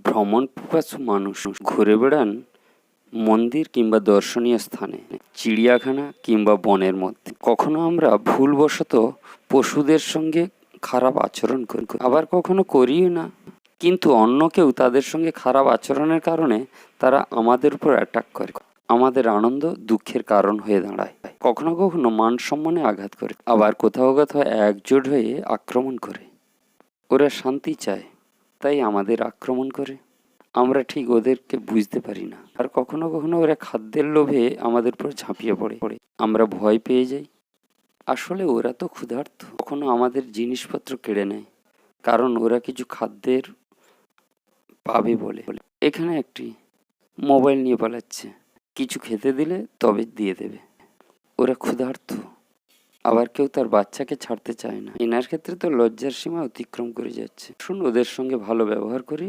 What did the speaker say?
ভ্রমণ পিপাসু মানুষ ঘুরে বেড়ান মন্দির কিংবা দর্শনীয় স্থানে, চিড়িয়াখানা কিংবা বনের মধ্যে। কখনো আমরা ভুলবশত পশুদের সঙ্গে খারাপ আচরণ করি, আবার কখনো করিও না, কিন্তু অন্য কেউ তাদের সঙ্গে খারাপ আচরণের কারণে তারা আমাদের উপর অ্যাটাক করে, আমাদের আনন্দ দুঃখের কারণ হয়ে দাঁড়ায়। কখনো কখনো মান সম্মানে আঘাত করে, আবার কোথাও কোথাও একজোট হয়ে আক্রমণ করে। ওরা শান্তি চায়, তাই আমাদের আক্রমণ করে। আমরা ঠিক ওদেরকে বুঝতে পারি না। আর কখনো কখনো ওরা খাদ্যের লোভে আমাদের উপর ঝাঁপিয়ে পড়ে, আমরা ভয় পেয়ে যাই। আসলে ওরা তো ক্ষুধার্ত, কখনো আমাদের জিনিসপত্র কেড়ে নেয়, কারণ ওরা কিছু খাদ্যের পাবে বলে। এখানে একটি মোবাইল নিয়ে পালাচ্ছে, কিছু খেতে দিলে তবে দিয়ে দেবে। ওরা ক্ষুধার্ত। আবার কেউ তার বাচ্চাকে ছাড়তে চায় না। এনার ক্ষেত্রে তো লজ্জার সীমা অতিক্রম করে যাচ্ছে। শুন, ওদের সঙ্গে ভালো ব্যবহার করি,